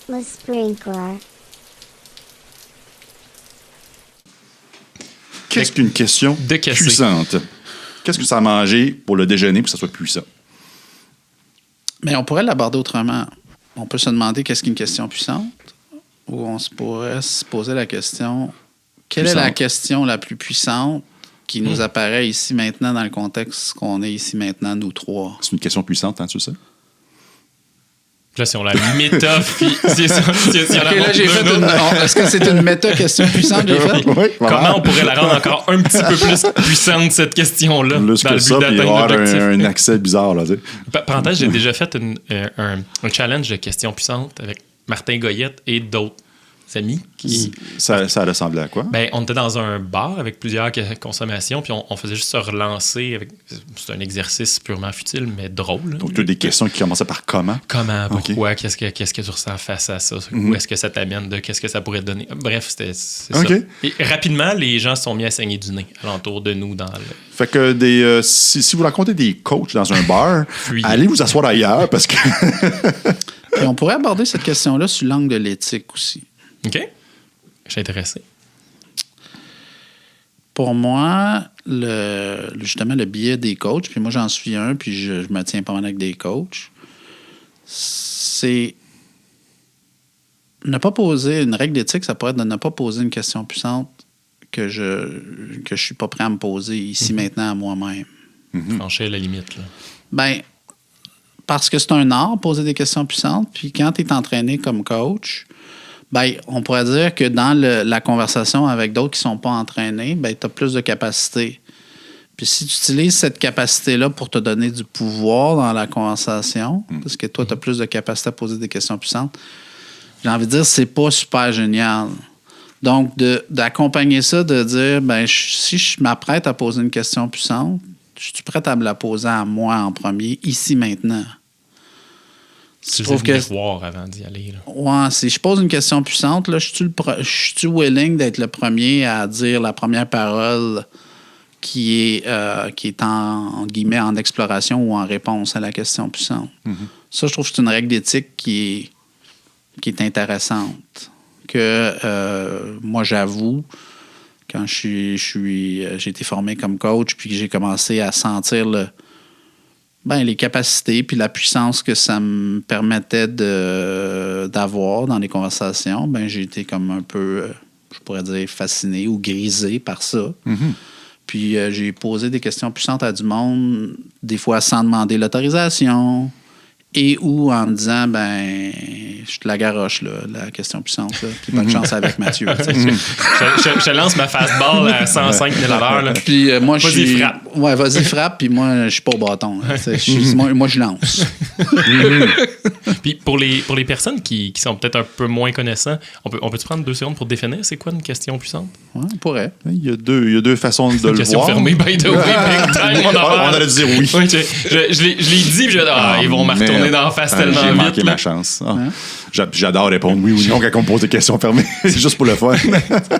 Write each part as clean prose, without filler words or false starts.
The sprinkler. Qu'est-ce qu'une question puissante? Qu'est-ce que ça a mangé pour le déjeuner pour que ça soit puissant? Mais on pourrait l'aborder autrement. On peut se demander qu'est-ce qu'une question puissante, ou on pourrait se poser la question, quelle est la question la plus puissante qui nous apparaît ici maintenant dans le contexte qu'on est ici maintenant, nous trois? C'est une question puissante, hein, tu sais? Là, si on la méta, c'est ça. Là, j'ai fait est-ce que c'est une méta-question puissante que j'ai faite? Oui, voilà. Comment on pourrait la rendre encore un petit peu plus puissante, cette question-là, Plus dans que le ça, but puis d'atteindre avoir l'objectif? un accès bizarre, là, tu sais. Parenthèse, j'ai déjà fait un challenge de questions puissantes avec Martin Goyette et d'autres amis. Ça ressemblait à quoi? Ben, on était dans un bar avec plusieurs consommations, puis on faisait juste se relancer. C'est un exercice purement futile, mais drôle. Donc, tu as des questions qui commençaient par comment? Comment, pourquoi, Okay. qu'est-ce que tu ressens face à ça? Où est-ce que ça t'amène? Qu'est-ce que ça pourrait te donner? Bref, c'est okay. ça. Et rapidement, les gens se sont mis à saigner du nez alentour de nous. Fait que si vous rencontrez des coachs dans un bar, allez vous asseoir ailleurs parce que... Et on pourrait aborder cette question-là sur l'angle de l'éthique aussi. OK. Je suis intéressé. Pour moi, justement, le biais des coachs, puis moi, j'en suis un, puis je me tiens pas mal avec des coachs, c'est ne pas poser une règle d'éthique, ça pourrait être de ne pas poser une question puissante que je suis pas prêt à me poser ici, maintenant, à moi-même. Franchir la limite, là. Ben, parce que c'est un art, poser des questions puissantes, puis quand tu es entraîné comme coach, ben, on pourrait dire que dans la conversation avec d'autres qui ne sont pas entraînés, ben, tu as plus de capacité. Puis si tu utilises cette capacité-là pour te donner du pouvoir dans la conversation, parce que toi, tu as plus de capacité à poser des questions puissantes, j'ai envie de dire, c'est pas super génial. Donc, d'accompagner ça, de dire, ben, si je m'apprête à poser une question puissante, je suis prêt à me la poser à moi en premier, ici, maintenant. Tu trouves que miroir avant d'y aller. Là. Ouais, si je pose une question puissante, là, je suis willing d'être le premier à dire la première parole qui est en guillemets en exploration ou en réponse à la question puissante. Ça, je trouve que c'est une règle d'éthique qui est intéressante. Que moi, j'avoue, quand j'ai été formé comme coach, puis que j'ai commencé à sentir les capacités puis la puissance que ça me permettait d'avoir dans les conversations, j'ai été comme un peu, je pourrais dire, fasciné ou grisé par ça. Puis j'ai posé des questions puissantes à du monde, des fois sans demander l'autorisation, et ou en me disant, je te la garoche, là, la question puissante, là, puis bonne chance avec Mathieu. je te lance ma fastball à 105 000 à l'heure. Là. Puis moi, vas-y, frappe. Ouais, vas-y, frappe, puis moi, je suis pas au bâton. Moi, je lance. Puis pour les personnes qui sont peut-être un peu moins connaissants, on peut-tu prendre 2 secondes pour définir c'est quoi une question puissante? Ouais, on pourrait. Il y a deux façons de le voir. Une question fermée, by the way, big time, on allait dire oui. Ouais, je l'ai dit, puis ils vont me retourner dans la face tellement j'ai vite. Manqué ma chance. J'adore répondre oui ou non quand on me pose des questions fermées. C'est juste pour le fun.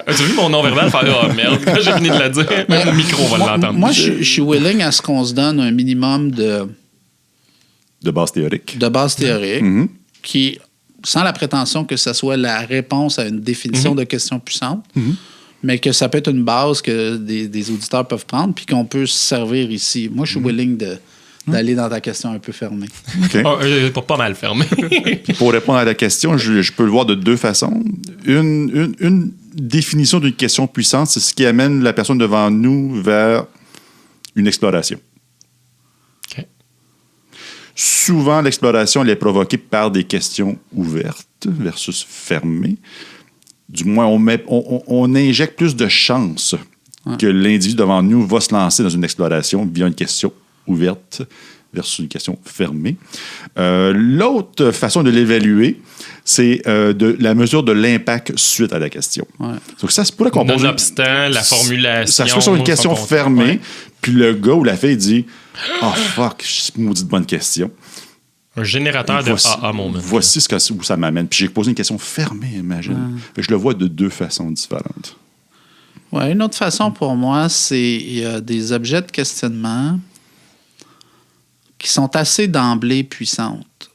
As-tu vu mon non-verbal faire « Oh merde, quand j'ai fini de la dire, même le micro va l'entendre. » Moi, je suis willing à ce qu'on se donne un minimum de base théorique. De base théorique, qui, sans la prétention que ce soit la réponse à une définition de question puissante, mais que ça peut être une base que des auditeurs peuvent prendre puis qu'on peut se servir ici. Moi, je suis willing d'aller dans ta question un peu fermée. Okay. Pas mal fermée. Pour répondre à la question, je peux le voir de 2 façons. Une définition d'une question puissante, c'est ce qui amène la personne devant nous vers une exploration. Okay. Souvent, l'exploration elle est provoquée par des questions ouvertes versus fermées. Du moins, on injecte plus de chances que l'individu devant nous va se lancer dans une exploration via une question ouverte versus une question fermée. L'autre façon de l'évaluer, c'est de la mesure de l'impact suite à la question. Ouais. Donc ça, c'est pour la composer. Nonobstant la formulation. Ça se fait sur une question fermée, puis le gars ou la fille dit « Oh fuck, c'est une maudite bonne question. » Un générateur de AA moment. Voici où ça m'amène. Puis j'ai posé une question fermée, imagine. Je le vois de 2 façons différentes. Ouais, une autre façon pour moi, c'est il y a des objets de questionnement qui sont assez d'emblée puissantes.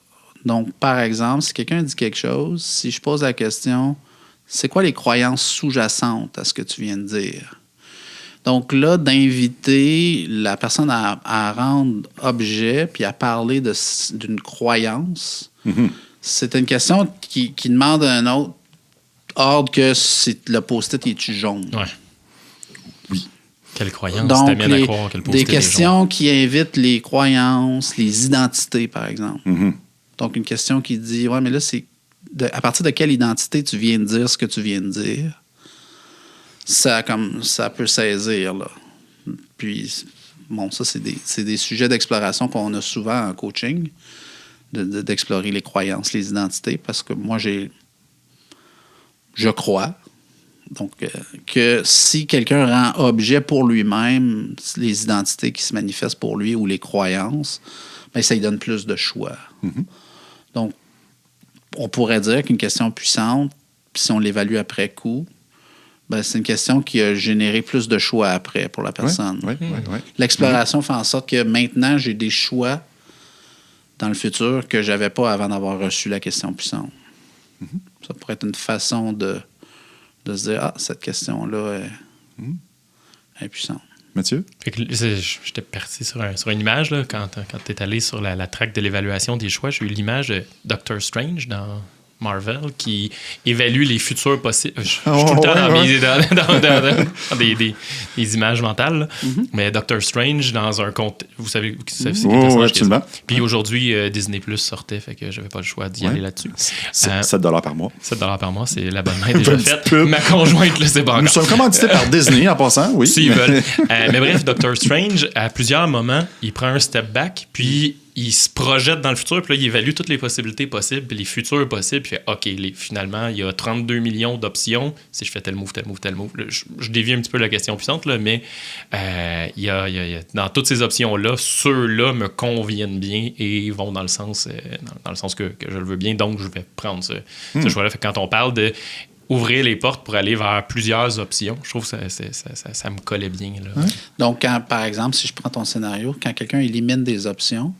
Donc, par exemple, si quelqu'un dit quelque chose, si je pose la question, c'est quoi les croyances sous-jacentes à ce que tu viens de dire? Donc là, d'inviter la personne à rendre objet puis à parler d'une croyance, c'est une question qui demande un autre ordre que c'est le post-it est-tu jaune. Ouais. Oui. Quelle croyance Donc, t'amène à croire que le post-it des est questions qui invitent les croyances, les identités, par exemple. Donc, une question qui dit, ouais, mais là, c'est à partir de quelle identité tu viens de dire ce que tu viens de dire? Ça peut saisir, là. Puis, bon, ça, c'est des sujets d'exploration qu'on a souvent en coaching, d'explorer les croyances, les identités, parce que moi, je crois, donc, que si quelqu'un rend objet pour lui-même les identités qui se manifestent pour lui ou les croyances, bien, ça lui donne plus de choix. Donc, on pourrait dire qu'une question puissante, si on l'évalue après coup, ben, c'est une question qui a généré plus de choix après pour la personne. Oui. L'exploration fait en sorte que maintenant, j'ai des choix dans le futur que je n'avais pas avant d'avoir reçu la question puissante. Ça pourrait être une façon de se dire, ah, cette question-là est puissante. Mathieu? Fait que j'étais parti sur une image, là, quand tu es allé sur la track de l'évaluation des choix. J'ai eu l'image de Doctor Strange dans Marvel qui évalue les futurs possibles. Je suis tout le temps dans des images mentales, là. Mais Doctor Strange dans un compte. Vous savez c'est quel personnage absolument. Puis aujourd'hui, Disney Plus sortait, fait que j'avais pas le choix d'y aller là-dessus. 7 par mois. 7 par mois, c'est l'abonnement est déjà fait. Ma conjointe, là, c'est pas encore. Nous sommes commandités par Disney en passant, oui. S'ils veulent. Mais bref, Doctor Strange, à plusieurs moments, il prend un step back, puis il se projette dans le futur, puis là, il évalue toutes les possibilités possibles, puis les futurs possibles, puis il fait OK, finalement, il y a 32 millions d'options si je fais tel move. Là, je dévie un petit peu la question puissante, là, mais il y a, dans toutes ces options-là, ceux-là me conviennent bien et vont dans le sens que je le veux bien, donc je vais prendre ce choix-là. Fait que quand on parle de ouvrir les portes pour aller vers plusieurs options, je trouve que ça me collait bien. Là. Donc, par exemple, si je prends ton scénario, quand quelqu'un élimine des options,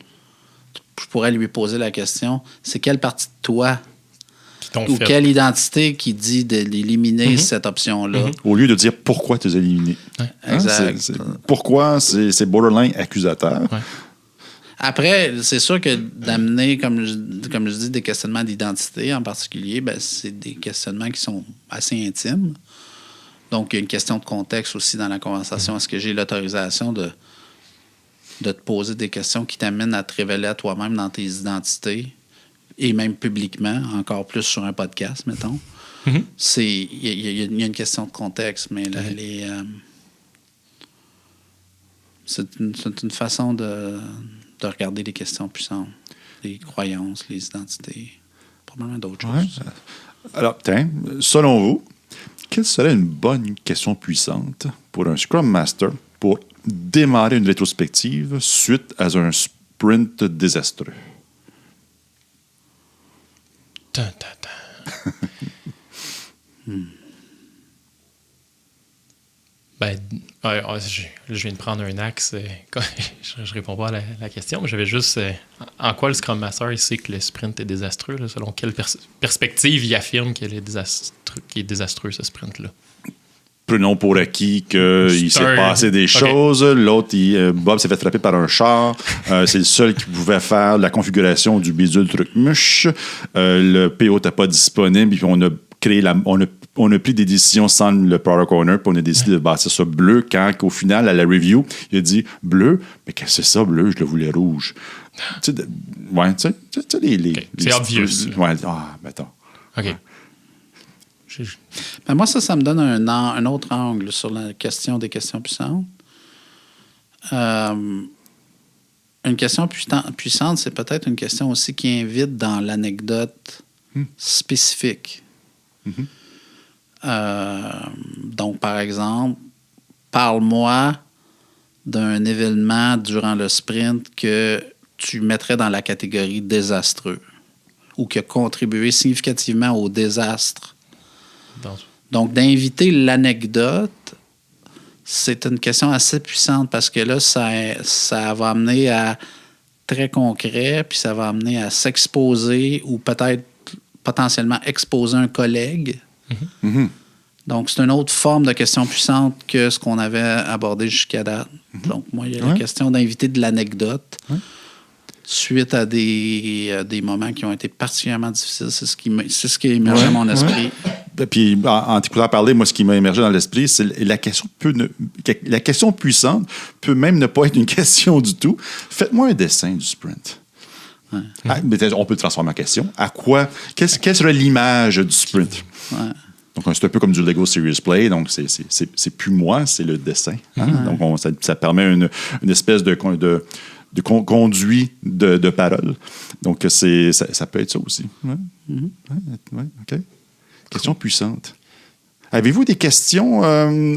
je pourrais lui poser la question, c'est quelle partie de toi ou quelle identité qui dit d'éliminer cette option-là? Au lieu de dire pourquoi tu les as éliminés. Exact. Pourquoi c'est borderline accusateur. Ouais. Après, c'est sûr que d'amener, comme je dis, des questionnements d'identité en particulier, ben, c'est des questionnements qui sont assez intimes. Donc, il y a une question de contexte aussi dans la conversation. Est-ce que j'ai l'autorisation de te poser des questions qui t'amènent à te révéler à toi-même dans tes identités et même publiquement, encore plus sur un podcast, mettons. Il y a une question de contexte, mais là, c'est une façon de regarder les questions puissantes, les croyances, les identités, probablement d'autres choses. Alors, selon vous, quelle serait une bonne question puissante pour un Scrum Master pour démarrer une rétrospective suite à un sprint désastreux? Ben, je viens de prendre un axe. Je réponds pas à la question, mais j'avais juste en quoi le Scrum Master il sait que le sprint est désastreux, là, selon quelle perspective il affirme qu'il est désastreux ce sprint-là. Prenons pour acquis qu'il s'est passé des choses. L'autre, Bob s'est fait frapper par un char. C'est le seul qui pouvait faire la configuration du bidule truc muche. Le PO n'était pas disponible. Puis on a créé on a pris des décisions sans le product owner. Puis on a décidé de bâtir ça bleu quand, au final, à la review, il a dit bleu. Mais qu'est-ce que c'est ça, bleu? Je le voulais rouge. Tu sais, les c'est obvious. Ouais, mettons. OK. Ouais. Ben moi, ça me donne un autre angle sur la question des questions puissantes. Une question puissante, c'est peut-être une question aussi qui invite dans l'anecdote spécifique. Donc, par exemple, parle-moi d'un événement durant le sprint que tu mettrais dans la catégorie désastreux ou qui a contribué significativement au désastre. Donc, d'inviter l'anecdote, c'est une question assez puissante parce que là, ça va amener à très concret, puis ça va amener à s'exposer ou peut-être potentiellement exposer un collègue. Mhm. Donc, c'est une autre forme de question puissante que ce qu'on avait abordé jusqu'à date. Donc, moi, il y a la question d'inviter de l'anecdote suite à des moments qui ont été particulièrement difficiles. C'est ce qui a émergé à mon esprit. Puis, en t'écoutant parler, moi, ce qui m'a émergé dans l'esprit, c'est la question puissante peut même ne pas être une question du tout. Faites-moi un dessin du sprint. Mais on peut le transformer en question. Quelle serait l'image du sprint? Donc, c'est un peu comme du Lego Serious Play. Donc, c'est plus moi, c'est le dessin. Donc, ça permet une espèce de conduit de parole. Donc, ça peut être ça aussi. OK. Question puissante. Avez-vous des questions,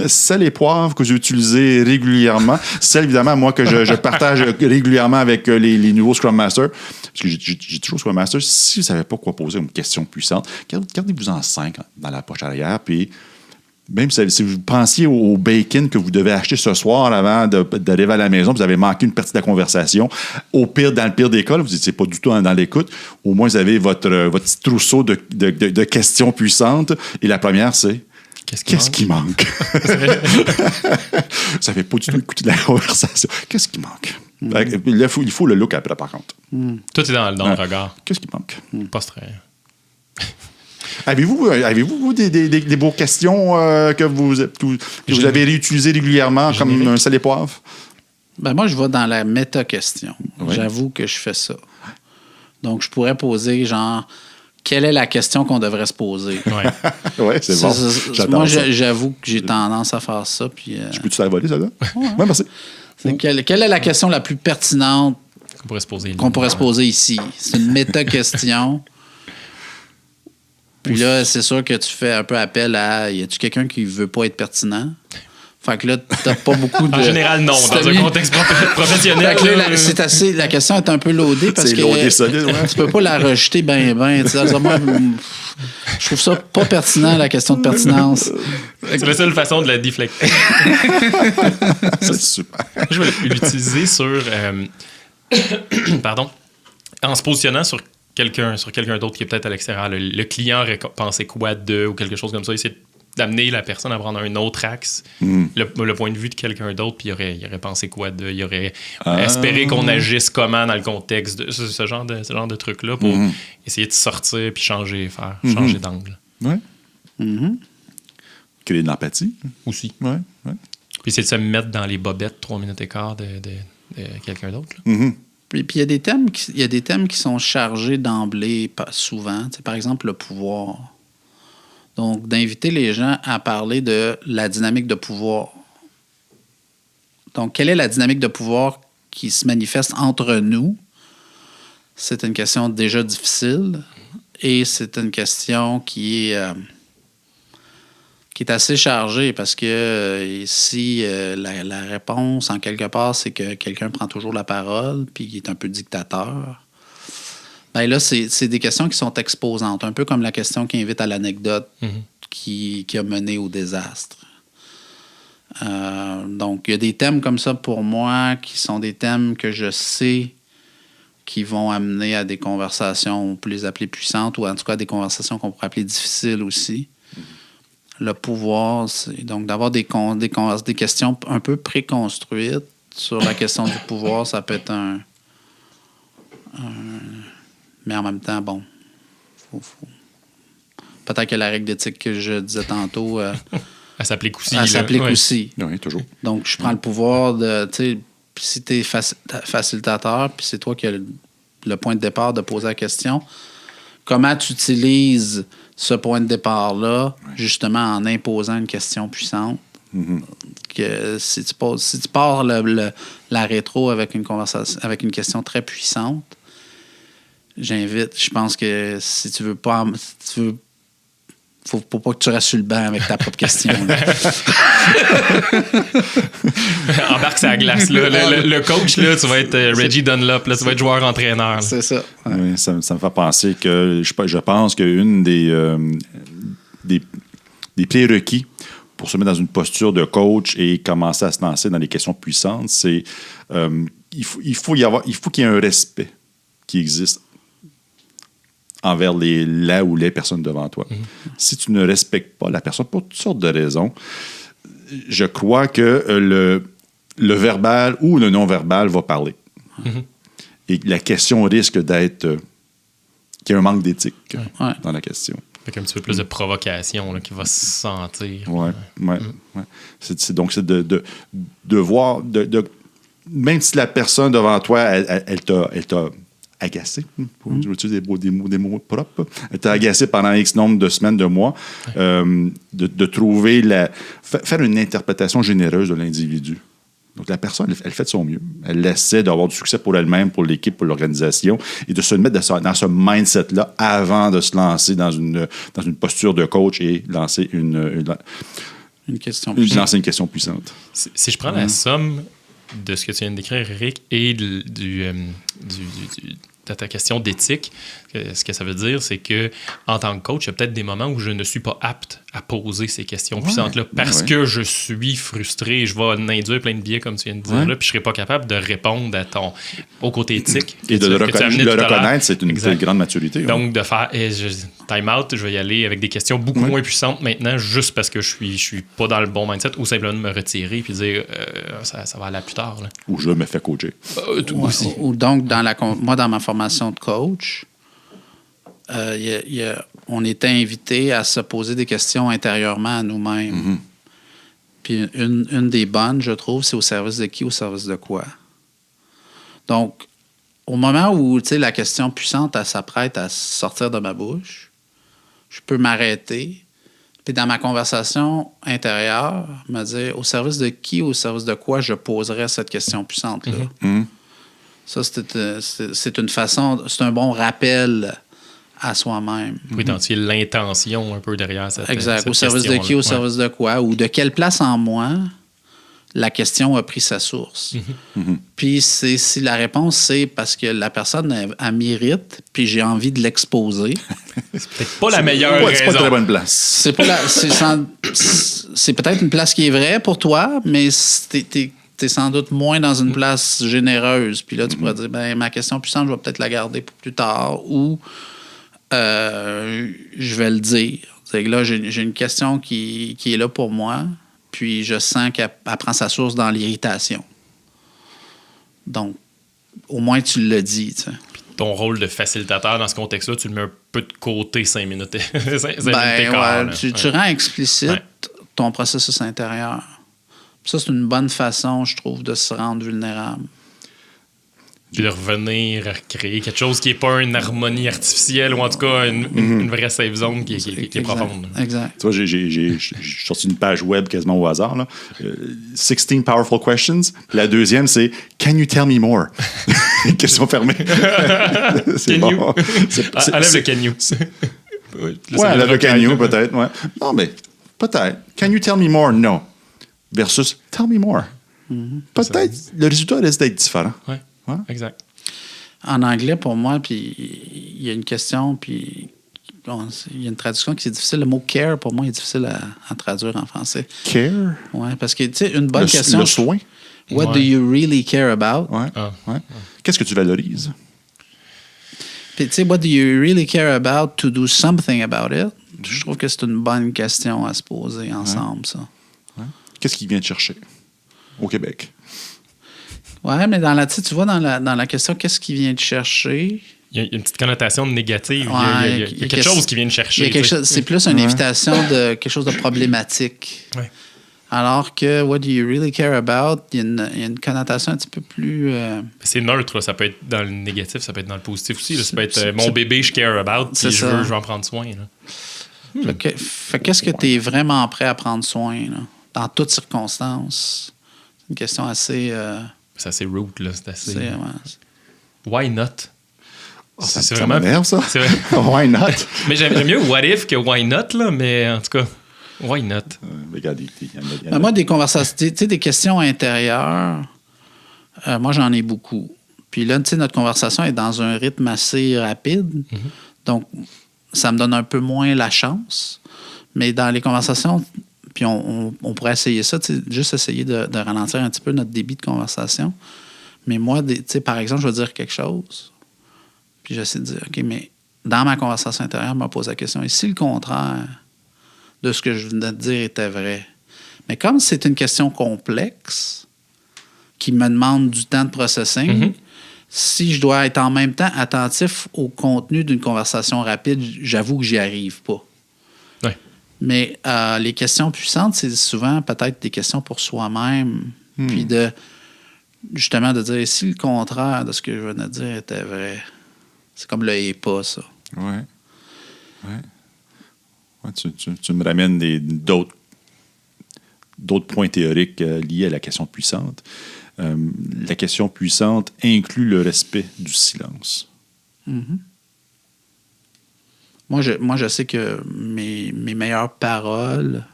sel et poivre, que vous utilisez régulièrement? Celles, évidemment, moi, que je partage régulièrement avec les nouveaux Scrum Masters. Parce que j'ai toujours Scrum Master. Si vous ne savez pas quoi poser une question puissante, gardez-vous-en 5 dans la poche arrière. Puis, même si vous pensiez au bacon que vous devez acheter ce soir avant d'arriver à la maison, vous avez manqué une partie de la conversation, dans le pire des cas, vous n'étiez pas du tout dans l'écoute, au moins vous avez votre petit trousseau de questions puissantes. Et la première, c'est... Qu'est-ce qui manque? Vous n'avez pas du tout écouté la conversation. Qu'est-ce qui manque? Il faut le look après, par contre. Tout est dans le regard. Qu'est-ce qui manque? Pas très... Avez-vous des beaux questions que vous avez réutilisées régulièrement comme un sel et poivre? Ben moi, je vais dans la méta-question. Oui. J'avoue que je fais ça. Donc, je pourrais poser genre... Quelle est la question qu'on devrait se poser? Oui, c'est bon. Moi, j'avoue que j'ai tendance à faire ça. Puis, je peux-tu te la voler, ça, là? Oui, merci. Quelle est la question la plus pertinente qu'on pourrait se poser ici? C'est une méta-question. Puis là, c'est sûr que tu fais un peu appel à... Y a-tu quelqu'un qui veut pas être pertinent? Fait que là, t'as pas beaucoup de... En général, non. Dans un contexte professionnel. Fait que là, la question est un peu loadée parce que loadé solide, tu peux pas la rejeter bien. Moi, je trouve ça pas pertinent, la question de pertinence. C'est la seule façon de la déflecter. C'est super. Je vais l'utiliser sur... pardon. En se positionnant sur quelqu'un d'autre qui est peut-être à l'extérieur. Le client aurait pensé quoi d'eux ou quelque chose comme ça. Essayer d'amener la personne à prendre un autre axe, le point de vue de quelqu'un d'autre, puis il aurait pensé quoi d'eux. Il aurait espéré qu'on agisse comment dans le contexte de ce genre de truc-là pour essayer de sortir puis changer d'angle. Oui. Créer de l'empathie. Aussi. Oui. Puis essayer de se mettre dans les bobettes 3 minutes et quart de quelqu'un d'autre. Puis il y a des thèmes qui sont chargés d'emblée souvent. Par exemple, le pouvoir. Donc, d'inviter les gens à parler de la dynamique de pouvoir. Donc, quelle est la dynamique de pouvoir qui se manifeste entre nous? C'est une question déjà difficile et c'est une question qui est assez chargée parce que si la réponse, en quelque part, c'est que quelqu'un prend toujours la parole puis qui est un peu dictateur, bien là, c'est des questions qui sont exposantes, un peu comme la question qui invite à l'anecdote qui a mené au désastre. Donc, il y a des thèmes comme ça pour moi qui sont des thèmes que je sais qui vont amener à des conversations, on peut les appeler puissantes, ou en tout cas des conversations qu'on pourrait appeler difficiles aussi. Le pouvoir, c'est donc d'avoir des questions un peu préconstruites sur la question du pouvoir, ça peut être mais en même temps, bon, peut-être que la règle d'éthique que je disais tantôt... elle s'applique aussi. Elle s'applique aussi. Oui, toujours. Donc, je prends le pouvoir de... Tu sais, si tu es facilitateur, puis c'est toi qui as le point de départ de poser la question, comment tu utilises ce point de départ-là, justement en imposant une question puissante? Que si tu pars la rétro avec une conversation, avec une question très puissante, je pense que si tu veux pas... Faut pas que tu restes sur le banc avec ta propre question. Embarque sur la glace. Là. Le coach, là, tu vas être Reggie Dunlop. Là, tu vas être joueur-entraîneur. C'est ça. Ouais. Oui, ça me fait penser que je pense qu'une des prérequis pour se mettre dans une posture de coach et commencer à se lancer dans les questions puissantes, c'est il faut qu'il y ait un respect qui existe envers la ou les personnes devant toi. Si tu ne respectes pas la personne pour toutes sortes de raisons, je crois que le verbal ou le non-verbal va parler. Et la question risque d'être qu'il y a un manque d'éthique dans la question. Avec un petit peu plus de provocation là, qui va se sentir. Oui. Donc, c'est de voir... même si la personne devant toi, elle t'a agacé, pour utiliser des mots propres, elle t'a agacé pendant X nombre de semaines, de mois, de trouver faire une interprétation généreuse de l'individu. Donc, la personne, elle fait de son mieux. Elle essaie d'avoir du succès pour elle-même, pour l'équipe, pour l'organisation, et de se mettre dans ce mindset-là avant de se lancer dans une posture de coach et lancer une question puissante. Si je prends la somme de ce que tu viens de décrire, Eric, et de ta question d'éthique, ce que ça veut dire, c'est que en tant que coach, il y a peut-être des moments où je ne suis pas apte à poser ces questions puissantes-là parce que je suis frustré et je vais en induire plein de biais, comme tu viens de dire, là, puis je ne serai pas capable de répondre au côté éthique. Et de le reconnaître, c'est une grande maturité. Donc, de faire time out, je vais y aller avec des questions beaucoup moins puissantes maintenant, juste parce que je suis pas dans le bon mindset, ou simplement me retirer puis dire ça va aller plus tard. Là. Ou je me fais coacher. Ou donc, moi, dans ma formation de coach, on était invité à se poser des questions intérieurement à nous-mêmes. Puis une des bonnes, je trouve, c'est au service de qui, au service de quoi. Donc, au moment où la question puissante elle s'apprête à sortir de ma bouche, je peux m'arrêter, puis dans ma conversation intérieure, me dire au service de qui, au service de quoi je poserais cette question puissante-là. Ça, c'est une façon, c'est un bon rappel à soi-même. Pour identifier l'intention un peu derrière cette Exact. Au service de qui, au service de quoi, ou de quelle place en moi la question a pris sa source. Puis si la réponse, c'est parce que la personne, elle mérite, puis j'ai envie de l'exposer. C'est peut-être pas la meilleure raison. C'est pas une très bonne place. C'est peut-être une place qui est vraie pour toi, mais t'es sans doute moins dans une place généreuse. Puis là, tu pourrais dire, ma question puissante, je vais peut-être la garder pour plus tard, ou je vais le dire. C'est que là, j'ai une question qui est là pour moi, puis je sens qu'elle prend sa source dans l'irritation. Donc, au moins, tu l'as dit, tu sais. Ton rôle de facilitateur dans ce contexte-là, tu le mets un peu de côté 5 minutes. Tu rends explicite ton processus intérieur. Ça, c'est une bonne façon, je trouve, de se rendre vulnérable. Puis de revenir à créer quelque chose qui n'est pas une harmonie artificielle, ou en tout cas une vraie safe zone qui est profonde. Exact. Tu vois, j'ai sorti une page web quasiment au hasard. Là. 16 powerful questions. La deuxième, c'est « Can you tell me more? » Question fermée. C'est bon. you. Enlève le can you. Enlève le can you, peut-être. Ouais. Non, mais peut-être. « Can you tell me more? » Non. Versus « Tell me more. » Peut-être, le résultat risque d'être différent. Oui. Ouais. Exact. En anglais, pour moi, puis il y a une question, puis il y a une traduction qui est difficile. Le mot « care », pour moi, est difficile à traduire en français. « Care ». Oui, parce que, tu sais, une bonne question... Le soin. What do you really care about? Ouais. Qu'est-ce que tu valorises? Puis, tu sais, what do you really care about to do something about it? Je trouve que c'est une bonne question à se poser ensemble, ça. Qu'est-ce qu'il vient de chercher au Québec? Oui, mais tu vois, dans la question, qu'est-ce qu'il vient de chercher? Il y a une petite connotation négative. Il y a quelque chose qui vient de chercher. C'est plus une invitation de quelque chose de problématique. Ouais. Alors que what do you really care about? Il y a une connotation un petit peu plus... C'est neutre, là. Ça peut être dans le négatif, ça peut être dans le positif aussi. Là. Ça peut être mon bébé, je care about, puis je veux en prendre soin. Là. Fait qu'est-ce que tu es vraiment prêt à prendre soin, là, dans toutes circonstances? C'est une question assez... c'est assez root, là. C'est assez... Why not? C'est vraiment... m'énerve, ça. Why not? Mais j'aime mieux what if que why not, là, mais en tout cas, why not? Moi, des conversations, tu sais, des questions intérieures, moi, j'en ai beaucoup. Puis là, tu sais, notre conversation est dans un rythme assez rapide. Donc, ça me donne un peu moins la chance. Mais dans les conversations... Puis on pourrait essayer ça, juste essayer de ralentir un petit peu notre débit de conversation. Mais moi, tu sais, par exemple, je vais dire quelque chose, puis j'essaie de dire, OK, mais dans ma conversation intérieure, je me pose la question, et si le contraire de ce que je venais de dire était vrai? Mais comme c'est une question complexe qui me demande du temps de processing, si je dois être en même temps attentif au contenu d'une conversation rapide, j'avoue que j'y arrive pas. Ouais. Mais les questions puissantes, c'est souvent peut-être des questions pour soi-même, puis justement de dire si le contraire de ce que je venais de dire était vrai. C'est comme le « et pas », ça. Ouais. Tu me ramènes d'autres points théoriques liés à la question puissante. La question puissante inclut le respect du silence. Mm-hmm. Moi, je sais que mes meilleures paroles,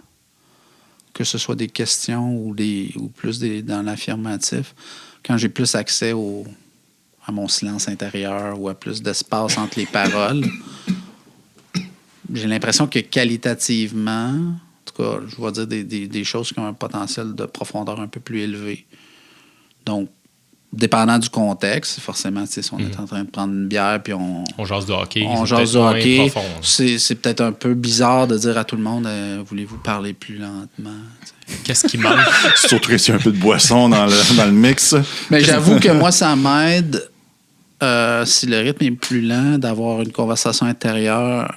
que ce soit des questions ou plus dans l'affirmatif, quand j'ai plus accès à mon silence intérieur ou à plus d'espace entre les paroles, j'ai l'impression que qualitativement, en tout cas, je vais dire des choses qui ont un potentiel de profondeur un peu plus élevé. Donc, dépendant du contexte, forcément, si on est en train de prendre une bière puis on jase de hockey. On jase de hockey. C'est peut-être un peu bizarre de dire à tout le monde voulez-vous parler plus lentement? Qu'est-ce qui manque? Surtout qu'il y a un peu de boisson dans le mix. Mais j'avoue que moi, ça m'aide, si le rythme est plus lent, d'avoir une conversation intérieure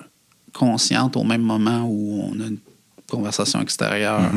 consciente au même moment où on a une conversation extérieure.